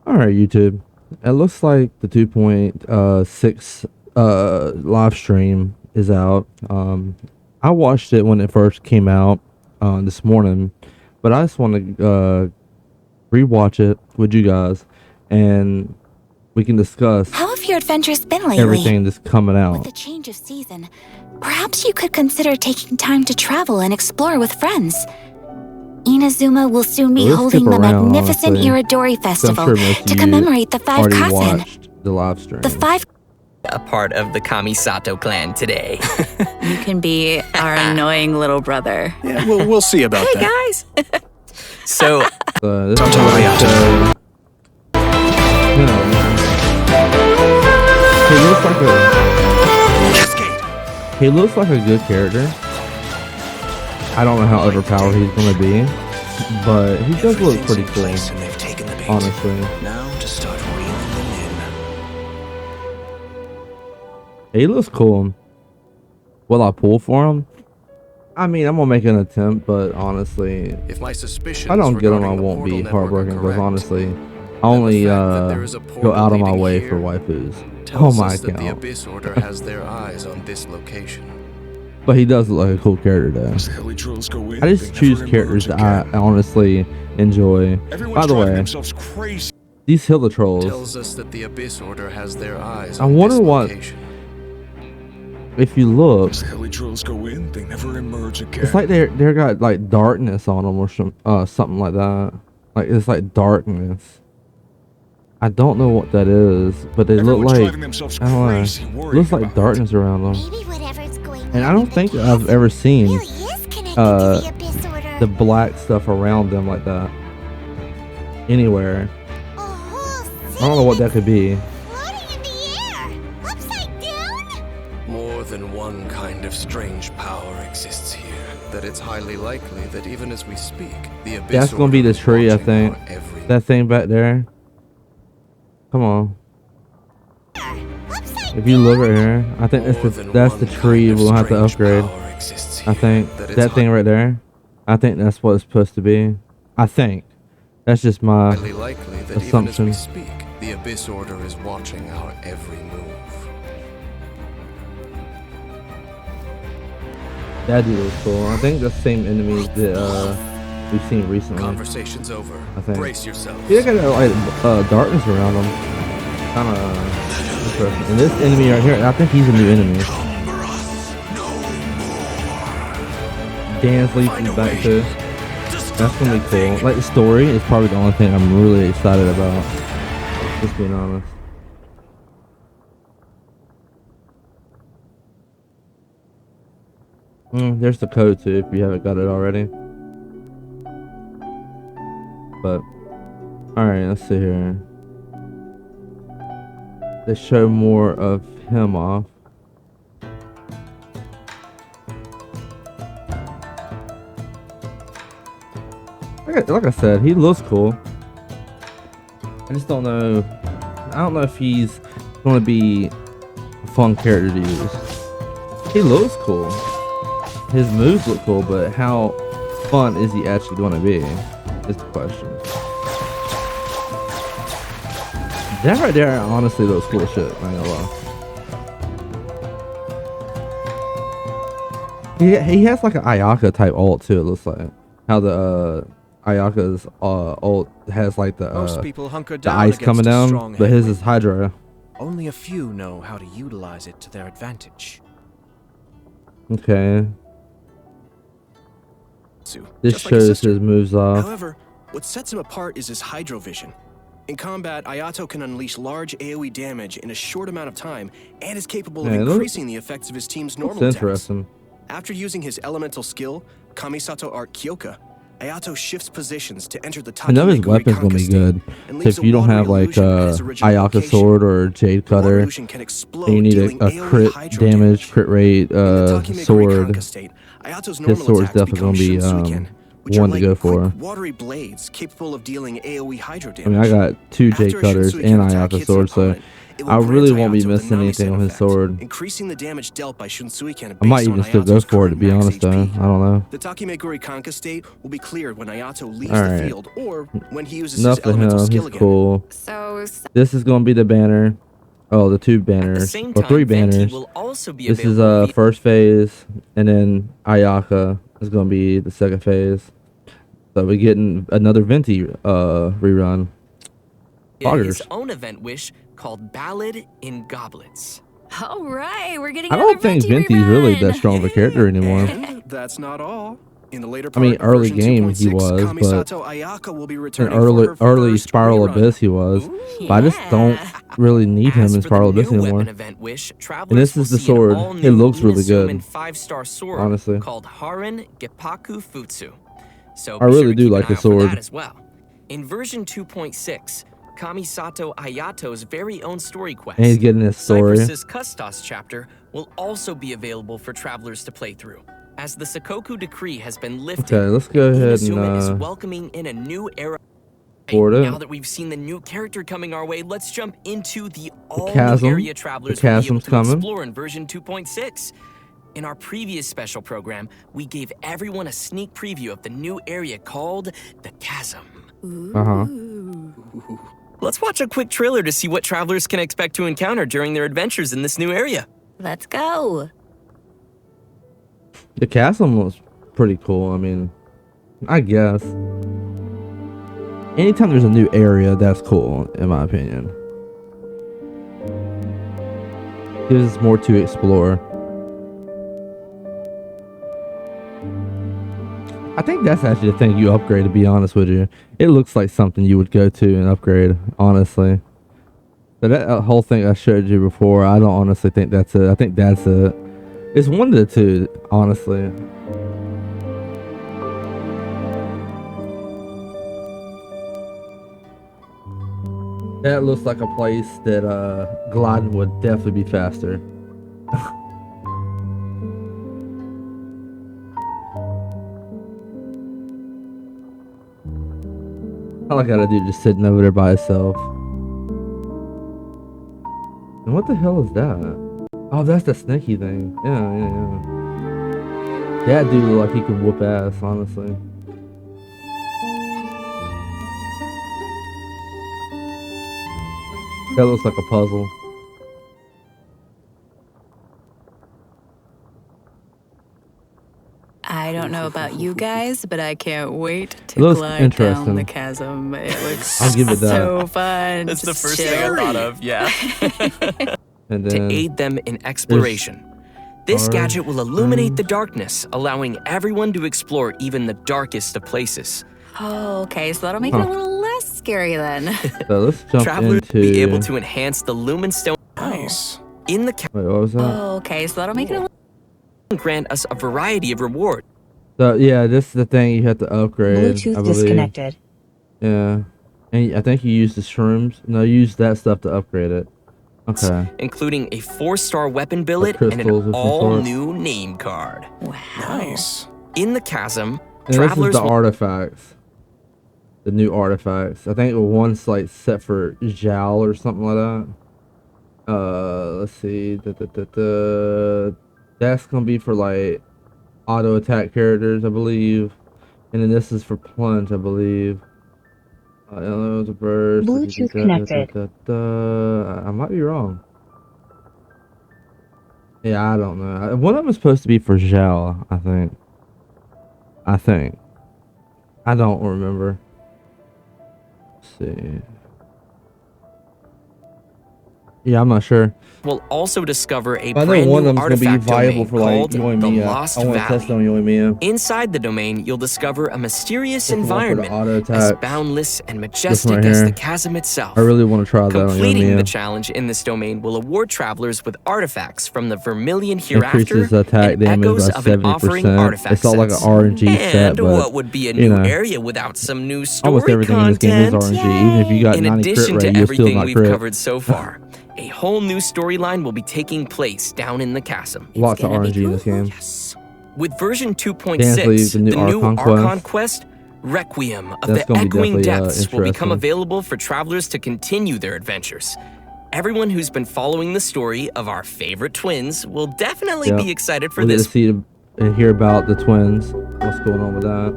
All right, YouTube. It looks like the 2.6 live stream is out. I watched it when it first came out this morning, but I just want to rewatch it with you guys, and we can discuss how have your adventures been lately? Everything that's coming out. With the change of season, perhaps you could consider taking time to travel and explore with friends. Inazuma will soon be holding the magnificent Iridori Festival to commemorate the 5 Kasen. The live stream. The 5 a part of the Kamisato clan today. You can be our annoying little brother. Yeah, we'll see about that. Hey guys. So, this is Ayaka. He looks like a good character. I don't know how overpowered he's gonna be, but he does look pretty cool. Honestly. Now to start reeling them in. He looks cool. Will I pull for him? I mean, I'm gonna make an attempt, but honestly, if my suspicions if I don't get him, I won't be heartbroken, because honestly, I only go out of my way for waifus. Oh my god. The Abyss Order has their eyes on this location. But he does look like a cool character though. I just choose characters that I honestly enjoy. By the way, these Hilla trolls. Tells us that the Abyss Order has their eyes I on wonder this what. location. If you look, As the heli trolls go in, they never emerge again. it's like they're got like darkness on them or something like that. Like it's like darkness. I don't know what that is, but they look like, I don't know, looks like darkness around them. And I don't think I've ever seen the black stuff around them like that anywhere. I don't know what that could be. More than one kind of strange power exists here. That it's highly likely that even as we speak, the Abyss That's gonna be the tree, I think. That thing back there. Come on. If you look right here, I think that's the tree we'll have to upgrade. I think that thing right there. I think that's what it's supposed to be. I think. That's just my assumption. Even as we speak, the Abyss Order is watching our every move. That dude was cool. I think the same enemies that we've seen recently. Conversation's over. I think. Brace yourself. Yeah, they got like darkness around them. Kind of interesting. And this enemy right here, I think he's a new enemy. Dan's leaping back to. That's gonna be cool. Like the story is probably the only thing I'm really excited about. Just being honest. There's the code too if you haven't got it already. But alright, let's see here. They show more of him off. Like I said, he looks cool. I just don't know. I don't know if he's going to be a fun character to use. He looks cool. His moves look cool, but how fun is he actually going to be? Is the question. That right there honestly looks cool as shit. I ain't gonna lie. He has like an Ayaka type ult too. It looks like how the Ayaka's ult has like the ice coming down, but his is Hydra. Only a few know how to utilize it to their advantage. Okay. This shows his moves off. However, what sets him apart is his hydrovision. In combat, Ayato can unleash large AoE damage in a short amount of time and is capable of increasing the effects of his team's normal attacks. Interesting. After using his elemental skill, Kamisato Art Kyoka, Ayato shifts positions to enter the I know his weapon's gonna be good. So if you don't have like Ayaka sword or Jade Cutter, and you need a crit damage, crit rate sword, his sword's definitely gonna be one to go for. Watery blades capable of dealing AoE hydro damage. I mean, I got 2 Jade Cutters and Ayaka sword, so It will I really grant won't be Ayato the missing anything Nami-sen on his effect, sword. increasing the damage dealt by Shunsui Ken I might based on even still go Ayato's for it, to current be max honest, though. HP. I don't know. The Takemeguri Kanka state will be cleared when Ayato leaves All the right. field or when he uses Enough his of elemental him. skill He's again. cool. So, This is going to be the banner. Oh, the 2 At the banners. same Or time, 3 Venti banners. will also be This is available via first phase, and then Ayaka is going to be the second phase. So we're getting another Venti rerun. his Poggers. own event wish called Ballad in Goblets. all right, we're getting I another don't think Venti Venti's really that rerun. strong of a character anymore. And that's not all. In the later I part mean, of early version game he 2.6, was, but Kamisato Ayaka will be in returning for her early first Spiral rerun. Abyss he was. But I just don't Yeah. really need him As in for the Spiral new Abyss anymore. weapon event wish, travelers And this will is the see an sword. It all-new looks really good, Inazuma 5-star sword honestly. called Haran Geppaku Futsu. So I be really sure to do keep like an the eye out for sword. that as well. In version 2.6, Kamisato Ayato's very own story quest, And he's getting his story. Cypress's Custos chapter, will also be available for travelers to play through. As the Sakoku decree has been lifted, Okay, let's go ahead Inazuma is and welcoming in a new era. board it. Now that we've seen the new character coming our way, let's jump into the all-new chasm. area The travelers will be able chasm's to coming. explore in version 2.6. In our previous special program, we gave everyone a sneak preview of the new area called the Chasm. Let's watch a quick trailer to see what travelers can expect to encounter during their adventures in this new area. Let's go. The chasm was pretty cool. I mean, I guess. Anytime there's a new area, that's cool, in my opinion. Gives us more to explore. I think that's actually the thing you upgrade, to be honest with you. It looks like something you would go to and upgrade, honestly. But that whole thing I showed you before, I don't honestly think that's it. I think that's it. It's one of the two, honestly. That looks like a place that gliding would definitely be faster. All I gotta do is just sitting over there by itself. And what the hell is that? Oh, that's the snaky thing. Yeah. That dude look like he can whoop ass, honestly. That looks like a puzzle. I don't know about you guys, but I can't wait to Looks glide interesting. down the chasm. It looks I'll give it that. so fun. That's the Just first chill. thing I thought of, yeah. And To then aid them in exploration. This Dark gadget will illuminate the darkness, allowing everyone to explore even the darkest of places. Oh, okay, so that'll make it a little less scary then. so let's jump Travelers into. will be able to enhance the lumen stone Nice. in the Wait, what was that? Oh, okay, so that'll make it a little. and grant us a variety of rewards. So yeah, this is the thing you have to upgrade. I Bluetooth believe. disconnected. Yeah, and I think you use the shrooms. No, use that stuff to upgrade it. Okay. Including a 4-star weapon billet and crystals an of some sort. all-new name card. Wow. Nice. In the chasm, And this is travelers the will artifacts. The new artifacts. I think one's like set for Zhao or something like that. Let's see. That's gonna be for like auto attack characters, I believe. And then this is for plunge, I believe. The burst. Bluetooth connected. I might be wrong. Yeah, I don't know. One of them is supposed to be for Zhao, I think. I don't remember. Let's see. Yeah, I'm not sure. will also discover a But I brand know one new of them's gonna be artifact viable domain for like called the Yoimiya. Lost I want to test Valley. on Yoimiya. Inside the domain, you'll discover a mysterious This one for the environment auto as attacks. boundless and This majestic one right as the here. chasm itself. I really want to try that on Completing the Yoimiya. challenge in this domain will award travelers with artifacts from the Vermilion Hereafter Increases attack and damage echoes by of an offering 70%. artifact It's not like an sets. RNG and set, but what would be a you new know, area without some new story almost everything in this game is content? RNG. Even if you got In 90 crit addition rate, to you'll still everything not we've crit. covered so far, a whole new storyline will be taking place down in the chasm. Lots of gonna be RNG in this game. Yes. With version Dance 2.6, Leaves, the the new new Archon Archon quest. quest, Requiem of That's the gonna be Echoing definitely, Depths will become interesting. available for travelers to continue their adventures. everyone who's been following the story of our favorite twins will definitely be excited for we'll this. Get to see and hear about the twins. What's going on with that?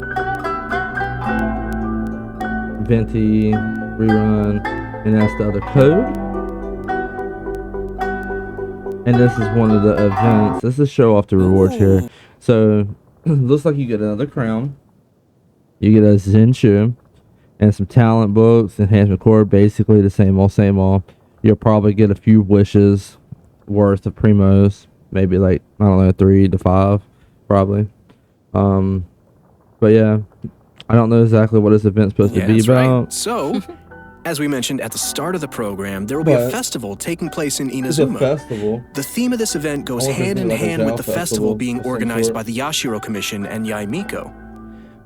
Venti, rerun, and that's the other code. And this is one of the events. This is show off the rewards here. So, looks like you get another crown. You get a Zen shoe. And some talent books, enhancement core, basically the same old. You'll probably get a few wishes worth of primos. Maybe like, I don't know, 3 to 5, probably. But yeah, I don't know exactly what this event's supposed to be about. Right. So, as we mentioned at the start of the program, there will be a festival taking place in Inazuma. Festival. The theme of this event goes hand in hand with the festival being organized by the Yashiro Commission and Yaimiko.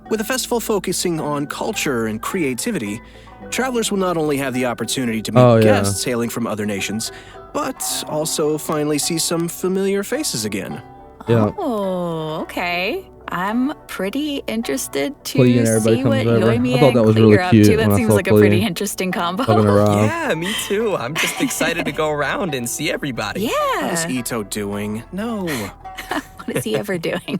With the festival focusing on culture and creativity, travelers will not only have the opportunity to meet guests hailing from other nations, but also finally see some familiar faces again. Yeah. Oh, okay. I'm pretty interested to Everybody see comes what over. Yoimi I thought that was and really Clee are up cute to. when That I seems saw like a Clee pretty interesting combo. fucking around. Yeah, me too. I'm just excited to go around and see everybody. How's Yeah. Ito doing? No. What is he ever doing?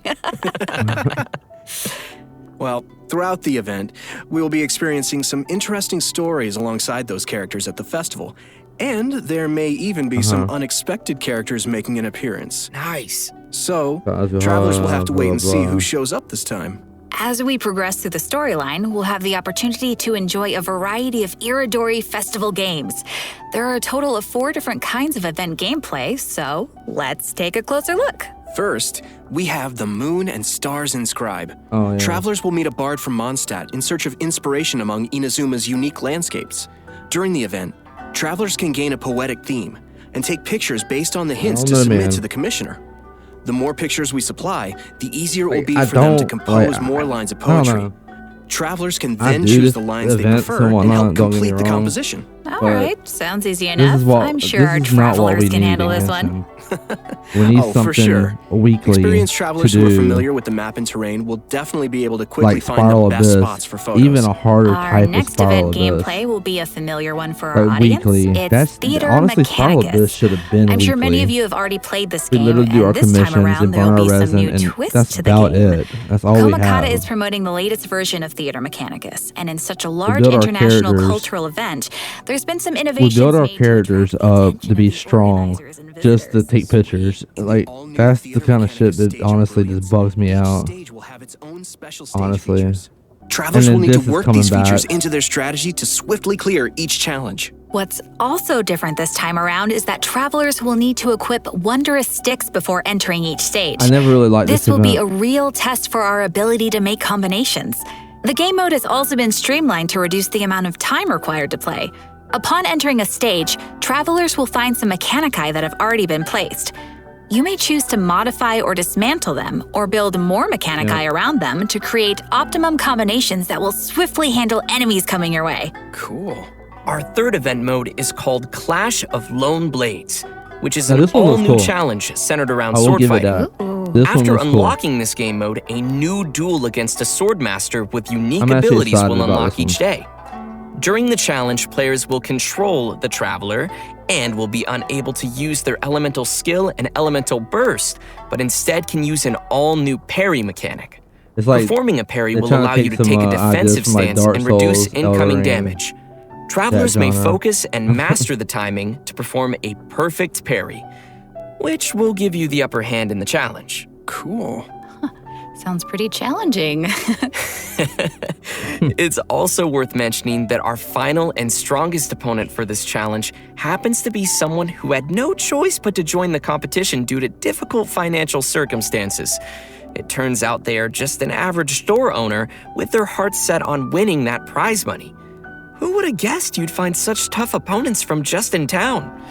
Well, throughout the event, we will be experiencing some interesting stories alongside those characters at the festival. And there may even be some unexpected characters making an appearance. Nice. So, travelers will have to wait and see who shows up this time. As we progress through the storyline, we'll have the opportunity to enjoy a variety of Iridori Festival games. There are a total of 4 different kinds of event gameplay, so let's take a closer look. First, we have the Moon and Stars Inscribe. Oh, yeah. Travelers will meet a bard from Mondstadt in search of inspiration among Inazuma's unique landscapes. During the event, travelers can gain a poetic theme and take pictures based on the hints to submit to the commissioner. The more pictures we supply, the easier it will be for them to compose more lines of poetry. Travelers can then choose the lines they prefer and help complete the composition. All right, sounds easy enough. I'm sure our travelers can handle this one. We need something for sure. weekly. Experienced travelers to who are do, familiar with the map and terrain will definitely be able to quickly like find the Spiral best Abyss, spots for photos. even a harder Our type of next Spiral event Abyss. gameplay will be a familiar one for our Like audience. weekly. It's That's Theater honestly Spiral Abyss Mechanicus. should have been I'm sure many weekly. of you have already played this We game, literally do our and this time commissions around and there will burn be our some new resin, and twists that's to the about game. it. That's all we have. Kamakata is promoting the latest version of Theater Mechanicus, and in such a large build our international characters. cultural event, there's been some We innovations build our made to characters attract the up attention to be of the strong, organizers and just to visitors. take pictures. Like that's the kind of shit that honestly just bugs me out. Stage will have its own special stage Honestly. features. Travelers And will then need to this is work coming these features back. into their strategy to swiftly clear each challenge. What's also different this time around is that travelers will need to equip wondrous sticks before entering each stage. I never really liked This this will be a event. real test for our ability to make combinations. The game mode has also been streamlined to reduce the amount of time required to play. Upon entering a stage, travelers will find some mechanici that have already been placed. You may choose to modify or dismantle them, or build more mechanici around them to create optimum combinations that will swiftly handle enemies coming your way. Cool. Our third event mode is called Clash of Lone Blades, which is Now, an this one looks all-new cool. challenge centered around I will sword give it fighting. that. This one After looks cool. unlocking this game mode, a new duel against a swordmaster with unique I'm actually abilities excited will about unlock this one. each day. During the challenge, players will control the traveler and will be unable to use their elemental skill and elemental burst, but instead can use an all-new parry mechanic. It's like Performing a parry they're will trying to allow you take to take a some, ideas defensive from, like, stance Dark and reduce Souls, Elden incoming Ring, damage. Travelers may genre. focus and master the timing to perform a perfect parry, which will give you the upper hand in the challenge. Cool. Sounds pretty challenging. It's also worth mentioning that our final and strongest opponent for this challenge happens to be someone who had no choice but to join the competition due to difficult financial circumstances. It turns out they are just an average store owner with their hearts set on winning that prize money. Who would have guessed you'd find such tough opponents from just in town?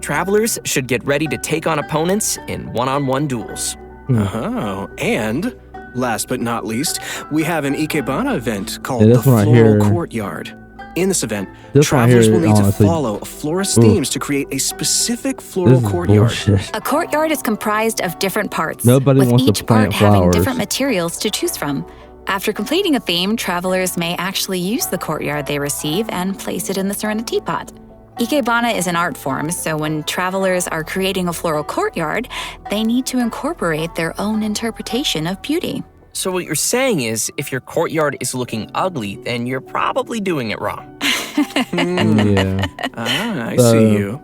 Travelers should get ready to take on opponents in one-on-one duels. Oh, and last but not least, we have an Ikebana event called Yeah, the this one right Floral here- Courtyard. In this event, This one travelers here, will need honestly- to follow a florist Ooh. themes to create a specific floral This is courtyard. bullshit. A courtyard is comprised of different parts, Nobody with wants to each plant part having flowers. different materials to choose from. After completing a theme, travelers may actually use the courtyard they receive and place it in the Serena teapot. Ikebana is an art form, so when travelers are creating a floral courtyard, they need to incorporate their own interpretation of beauty. So what you're saying is, if your courtyard is looking ugly, then you're probably doing it wrong. Yeah. I see you.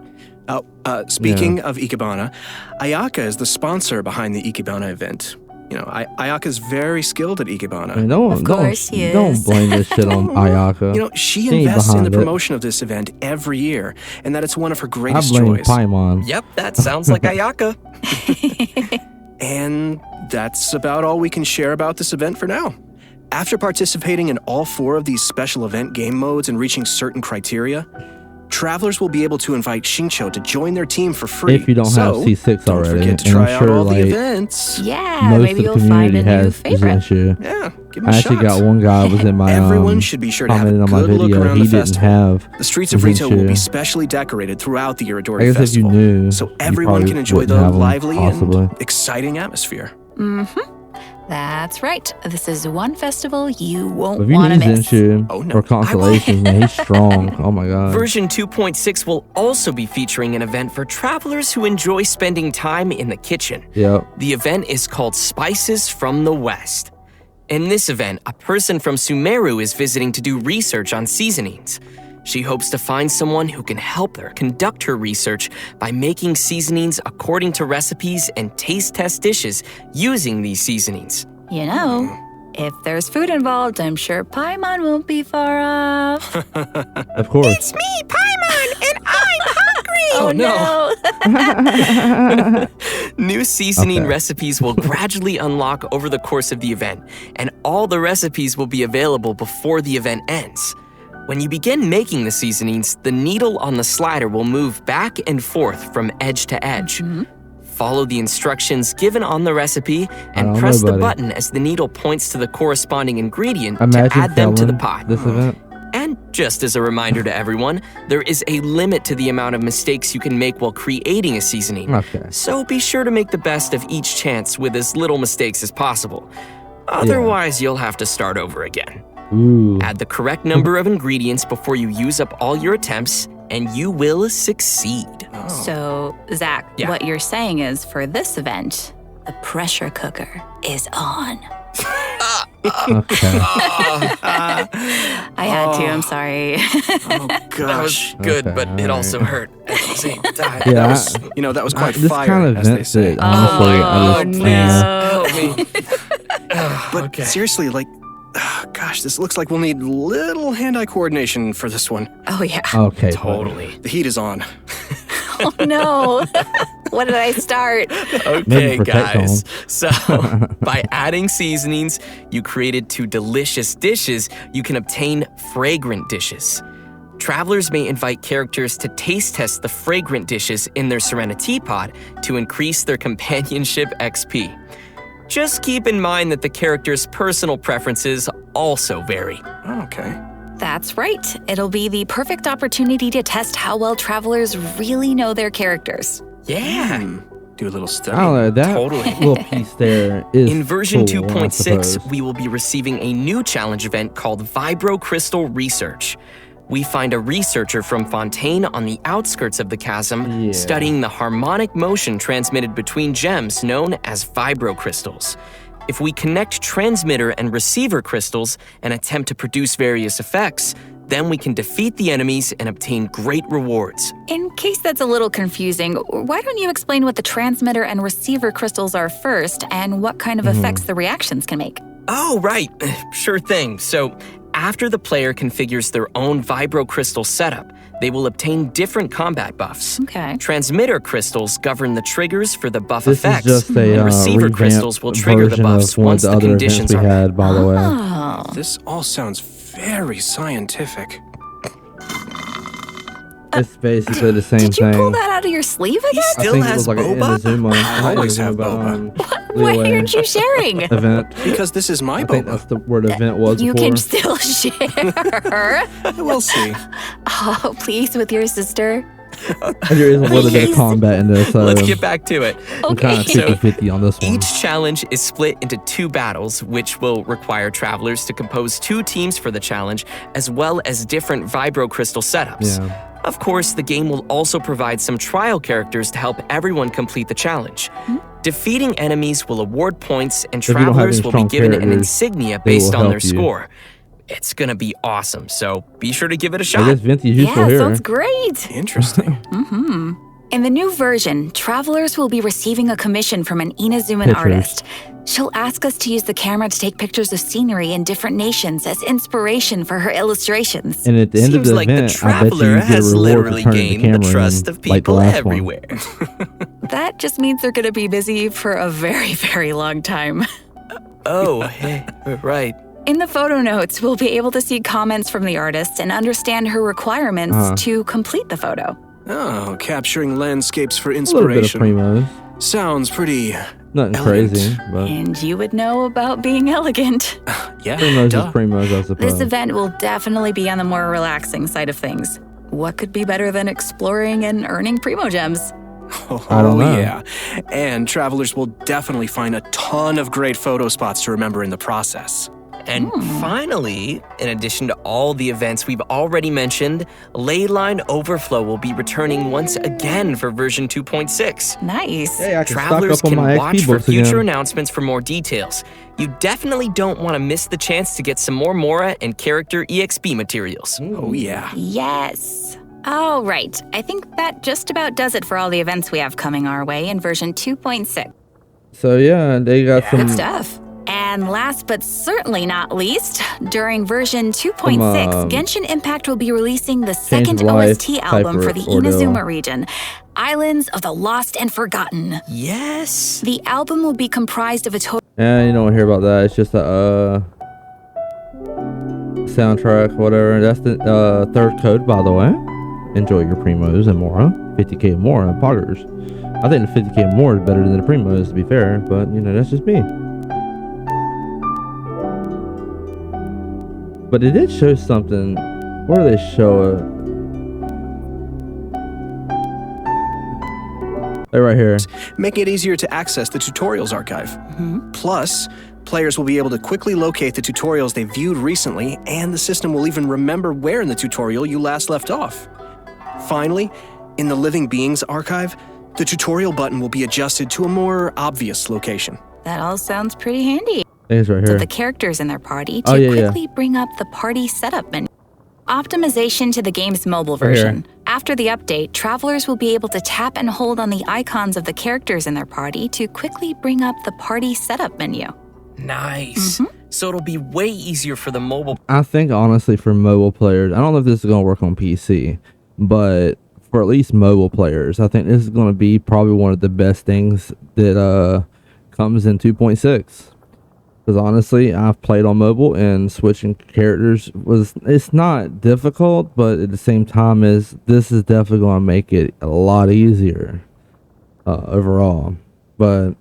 Speaking of Ikebana, Ayaka is the sponsor behind the Ikebana event. You know, Ayaka's very skilled at Ikebana. I mean, don't blame this shit on Ayaka. You know, she invests in the promotion of this event every year, and that it's one of her greatest I blame joys. Paimon. Yep, that sounds like Ayaka. And that's about all we can share about this event for now. After participating in all 4 of these special event game modes and reaching certain criteria, travelers will be able to invite Xingqiu to join their team for free. If you don't have C6 don't already. forget to And try I'm sure, out all the like, events. Yeah, most maybe of the you'll find community a new has favorite. Genshin. Yeah, give 'em I a actually shot. got one guy was in my Everyone should be sure to have a commented on my good look video. around He the didn't festival. have The streets of Rito will be Genshin. specially decorated throughout the Iridori I guess if you Festival, knew, so you everyone probably can enjoy wouldn't the have 'em, lively possibly. and exciting atmosphere. That's right. This is one festival you But won't if you want to need miss. Genshin Oh, no. or Constellations, man, he's strong. Oh my god. Version 2.6 will also be featuring an event for travelers who enjoy spending time in the kitchen. Yep. The event is called Spices from the West. In this event, a person from Sumeru is visiting to do research on seasonings. She hopes to find someone who can help her conduct her research by making seasonings according to recipes and taste test dishes using these seasonings. You know, if there's food involved, I'm sure Paimon won't be far off. Of course. It's me, Paimon, and I'm hungry! Oh no. New seasoning Okay. recipes will gradually unlock over the course of the event, and all the recipes will be available before the event ends. When you begin making the seasonings, the needle on the slider will move back and forth from edge to edge. Follow the instructions given on the recipe and press the button as the needle points to the corresponding ingredient Imagine to add them to the failing pot. this event. And just as a reminder to everyone, there is a limit to the amount of mistakes you can make while creating a seasoning. Okay. So be sure to make the best of each chance with as little mistakes as possible. Otherwise, you'll have to start over again. Ooh. Add the correct number of ingredients before you use up all your attempts, and you will succeed. So, Zach, Yeah. what you're saying is for this event, the pressure cooker is on. Okay. I had to, I'm sorry. Oh, That gosh. was good, Okay, but it alright. also hurt at the same time. Yeah, That was quite this fire, kind of as they event say. that, honestly, I just, Help me. But Okay. seriously, gosh, this looks like we'll need little hand-eye coordination for this one. Oh, yeah. okay. Totally. The heat is on. Oh, no. What did I start? Okay, Maybe protect guys. So, by adding seasonings you created to delicious dishes, you can obtain fragrant dishes. Travelers may invite characters to taste test the fragrant dishes in their Serenity Pod to increase their companionship XP. Just keep in mind that the character's personal preferences also vary. Oh, okay. That's right. It'll be the perfect opportunity to test how well travelers really know their characters. Yeah. Do a little study. I don't know. That Totally. little piece there is In version cool, I 2.6, suppose. we will be receiving a new challenge event called Vibro Crystal Research. We find a researcher from Fontaine on the outskirts of the chasm Yeah. studying the harmonic motion transmitted between gems known as vibro crystals. If we connect transmitter and receiver crystals and attempt to produce various effects, then we can defeat the enemies and obtain great rewards. In case that's a little confusing, why don't you explain what the transmitter and receiver crystals are first and what kind of effects the reactions can make? Oh, right. Sure thing. So, after the player configures their own vibro crystal setup, they will obtain different combat buffs. Okay. Transmitter crystals govern the triggers for the buff This effects, is just a and receiver revamped crystals will trigger the version buffs of one once of the other events conditions we are had, by the way. Oh. This all sounds very scientific. It's basically the same Did you thing. pull that out of your sleeve again? I Still think it has was like an boba? Inazuma. I always have Why leeway aren't you sharing? event. Because this is my I think boba. that's the word event was You before. can still share. We'll see. Oh, please, with your sister. There is a little bit of Please. combat in this, so Let's get back to it. I'm kind of Okay. 50-50 on this one. Each challenge is split into 2 battles, which will require travelers to compose 2 teams for the challenge, as well as different vibro crystal setups. Yeah. Of course, the game will also provide some trial characters to help everyone complete the challenge. Defeating enemies will award points, and travelers will be given an insignia based on their score. It's gonna be awesome, so be sure to give it a shot. I guess Vintage useful here. Sounds great. Interesting. In the new version, travelers will be receiving a commission from an Inazuman artist. She'll ask us to use the camera to take pictures of scenery in different nations as inspiration for her illustrations. And at the end of the event, the traveler has literally gained the trust of people everywhere. That just means they're going to be busy for a very, very long time. Right. In the photo notes, we'll be able to see comments from the artist and understand her requirements to complete the photo. Oh, capturing landscapes for A little bit of inspiration. Primos. Sounds pretty Nothing elegant. crazy, but And you would know about being elegant. Yeah, Primos duh. is Primos, I suppose. This event will definitely be on the more relaxing side of things. What could be better than exploring and earning Primo Gems? I don't know. Yeah. And travelers will definitely find a ton of great photo spots to remember in the process. And finally, in addition to all the events we've already mentioned, Leyline Overflow will be returning once again for version 2.6. Nice. Hey, I can Travelers stock up on can my watch XP for books future again. announcements for more details. You definitely don't want to miss the chance to get some more Mora and character EXP materials. Oh, yeah. Yes. All right. I think that just about does it for all the events we have coming our way in version 2.6. So yeah, they got some Good stuff. And last but certainly not least, during version 2.6, Genshin Impact will be releasing the second of life OST album type for the ordeal. Inazuma region, Islands of the Lost and Forgotten. Yes. The album will be comprised of a total Yeah, you don't hear about that. It's just a soundtrack, whatever. That's the third code, by the way. Enjoy your Primos and Mora. 50k more and Poggers. I think the 50k more is better than the Primos, to be fair. But, you know, that's just me. But it did show something. Where do they show it? They're right here. Making it easier to access the tutorials archive. Plus, players will be able to quickly locate the tutorials they viewed recently, and the system will even remember where in the tutorial you last left off. Finally, in the Living Beings archive, the tutorial button will be adjusted to a more obvious location. That all sounds pretty handy. It's right So here. the characters in their party to Oh, yeah, quickly bring up the party setup menu. Optimization to the game's mobile Right here. version. After the update, travelers will be able to tap and hold on the icons of the characters in their party to quickly bring up the party setup menu. Nice. So it'll be way easier for the mobile. I think honestly for mobile players, I don't know if this is going to work on PC, but for at least mobile players, I think this is going to be probably one of the best things that comes in 2.6. Because honestly, I've played on mobile and switching characters it's not difficult, but at the same time this is definitely going to make it a lot easier overall. But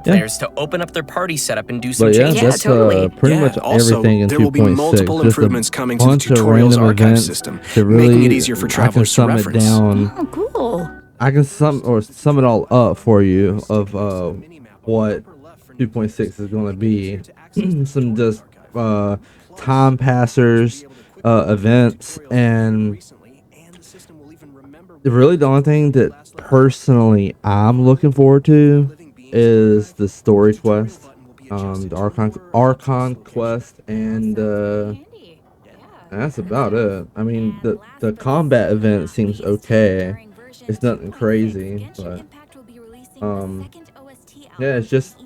players to open up their party setup and do some But yeah, changes. that's totally. pretty much Also, everything in 2.6. there will be multiple Just a improvements coming to the bunch of tutorials random archive events system, to really, making it easier for travelers to I can sum reference. it down. Oh, cool. I can sum it all up for you of what 2.6 is going to be. Some just time passers, events, and really the only thing that personally I'm looking forward to is the story quest, the Archon quest, and that's about it. I mean, the combat event seems okay. It's nothing crazy, but yeah, it's just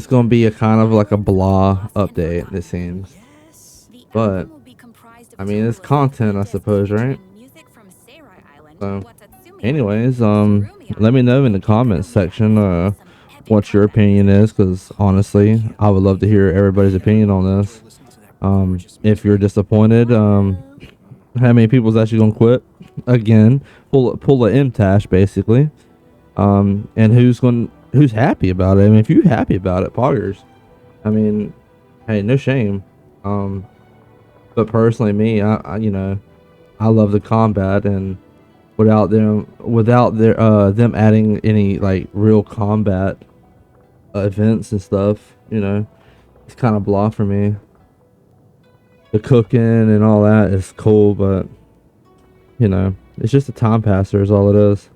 gonna be a kind of like a blah update, it seems. But I mean, it's content, I suppose, right? So, anyways, let me know in the comments section what your opinion is, because honestly, I would love to hear everybody's opinion on this. If you're disappointed, how many people's actually gonna quit again? Pull a M-Tash basically. And who's happy about it? I mean, if you're happy about it, poggers. I mean, hey, no shame. But personally, me, I you know, I love the combat, and without them adding any like real combat events and stuff, you know, it's kind of blah for me. The cooking and all that is cool, but you know, It's just a time passer is all it is.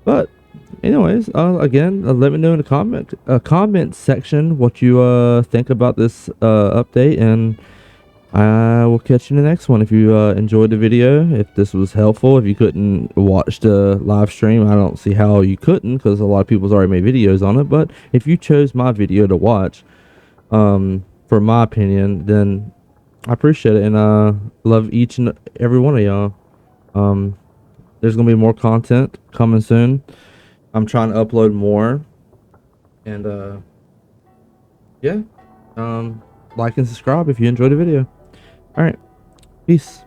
But anyways, again, let me know in the comment section what you think about this update, and I will catch you in the next one. If you enjoyed the video, if this was helpful, if you couldn't watch the live stream, I don't see how you couldn't, because a lot of people's already made videos on it. But if you chose my video to watch, for my opinion, then I appreciate it, and love each and every one of y'all. There's gonna be more content coming soon. I'm trying to upload more, and yeah, like and subscribe if you enjoyed the video. All right, peace.